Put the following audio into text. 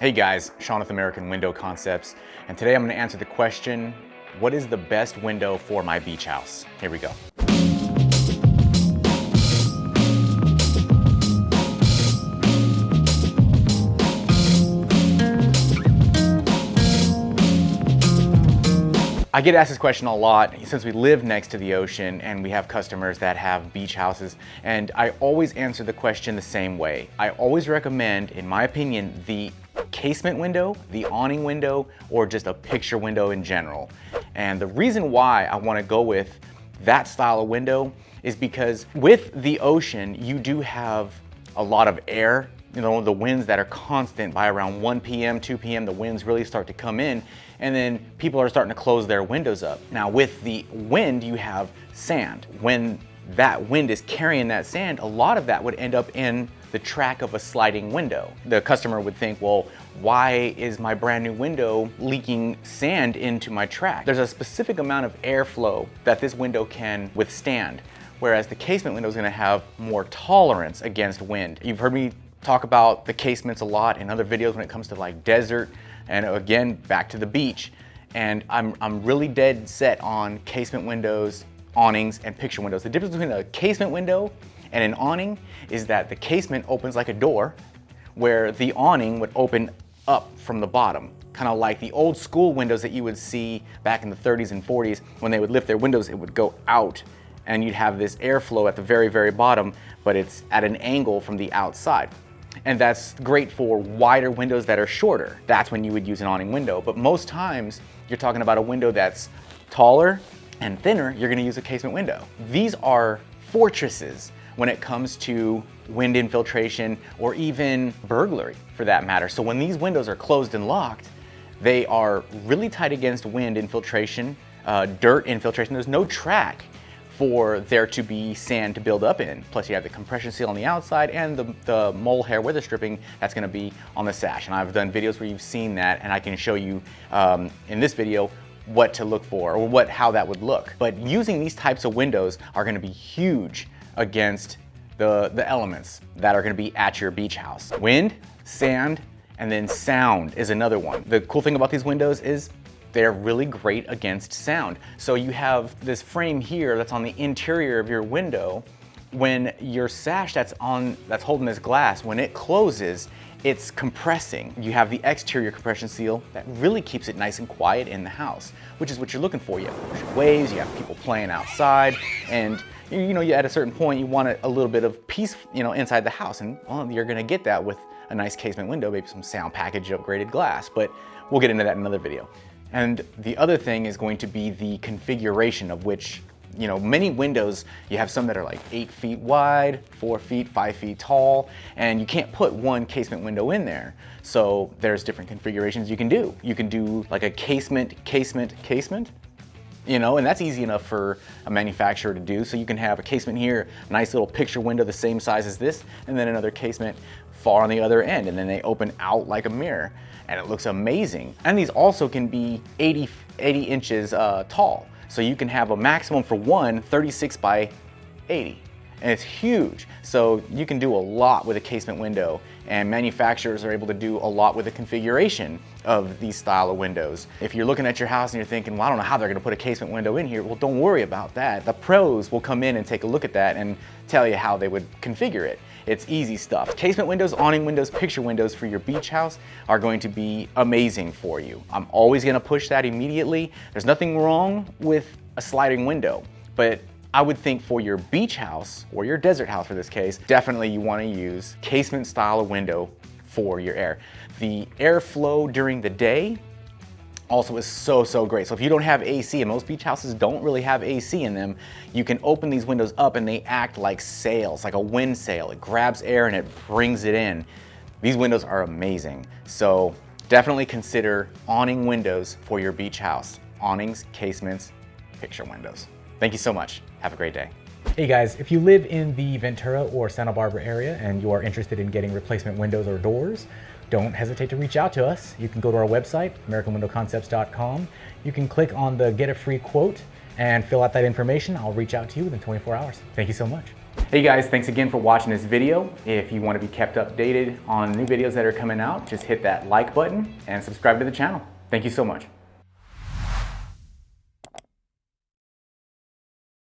Hey guys, Sean with American Window Concepts, and today I'm going to answer the question, what is the best window for my beach house? Here we go. I get asked this question a lot since we live next to the ocean and we have customers that have beach houses, and I always answer the question the same way. I always recommend, in my opinion, the casement window, the awning window, or just a picture window in general. And the reason why I want to go with that style of window is because with the ocean, you do have a lot of air. You know, the winds that are constant by around 1 p.m., 2 p.m., the winds really start to come in, and then people are starting to close their windows up. Now with the wind, you have sand. When that wind is carrying that sand, a lot of that would end up in the track of a sliding window. The customer would think, well, why is my brand new window leaking sand into my track? There's a specific amount of airflow that this window can withstand, whereas the casement window is going to have more tolerance against wind. You've heard me talk about the casements a lot in other videos when it comes to like desert and again back to the beach, and I'm really dead set on casement windows, awnings, and picture windows. The difference between a casement window and an awning is that the casement opens like a door, where the awning would open up from the bottom, kind of like the old school windows that you would see back in the 30s and 40s. When they would lift their windows, it would go out and you'd have this airflow at the very, very bottom, but it's at an angle from the outside. And that's great for wider windows that are shorter. That's when you would use an awning window. But most times you're talking about a window that's taller and thinner, you're gonna use a casement window. These are fortresses when it comes to wind infiltration or even burglary for that matter. So when these windows are closed and locked, they are really tight against wind infiltration, dirt infiltration. There's no track for there to be sand to build up in. Plus you have the compression seal on the outside and the mole hair weather stripping that's gonna be on the sash. And I've done videos where you've seen that, and I can show you in this video what to look for or how that would look. But using these types of windows are gonna be huge against the elements that are gonna be at your beach house. Wind, sand, and then sound is another one. The cool thing about these windows is they're really great against sound. So you have this frame here that's on the interior of your window. When your sash that's holding this glass, when it closes, it's compressing. You have the exterior compression seal that really keeps it nice and quiet in the house, which is what you're looking for. You have ocean waves, you have people playing outside, and you know, at a certain point you want a little bit of peace, you know, inside the house, and well, you're gonna get that with a nice casement window, maybe some sound package upgraded glass, but we'll get into that in another video. And the other thing is going to be the configuration of which, you know, many windows, you have some that are like 8 feet wide, 4 feet, 5 feet tall, and you can't put one casement window in there. So there's different configurations you can do. You can do like a casement, you know, and that's easy enough for a manufacturer to do. So you can have a casement here, nice little picture window the same size as this, and then another casement far on the other end, and then they open out like a mirror, and it looks amazing. And these also can be 80 inches tall. So you can have a maximum for one 36 by 80, and it's huge. So you can do a lot with a casement window, and manufacturers are able to do a lot with the configuration of these style of windows. If you're looking at your house and you're thinking, well, I don't know how they're gonna put a casement window in here, well, don't worry about that. The pros will come in and take a look at that and tell you how they would configure it. It's easy stuff. Casement windows, awning windows, picture windows for your beach house are going to be amazing for you. I'm always gonna push that immediately. There's nothing wrong with a sliding window, but I would think for your beach house, or your desert house for this case, definitely you wanna use casement style of window for your air. The airflow during the day also is so great. So if you don't have AC, and most beach houses don't really have AC in them, you can open these windows up and they act like sails, like a wind sail. It grabs air and it brings it in. These windows are amazing. So definitely consider awning windows for your beach house. Awnings, casements, picture windows. Thank you so much. Have a great day. Hey guys, if you live in the Ventura or Santa Barbara area and you are interested in getting replacement windows or doors, don't hesitate to reach out to us. You can go to our website, AmericanWindowConcepts.com. You can click on the Get a Free Quote and fill out that information. I'll reach out to you within 24 hours. Thank you so much. Hey guys, thanks again for watching this video. If you want to be kept updated on new videos that are coming out, just hit that like button and subscribe to the channel. Thank you so much.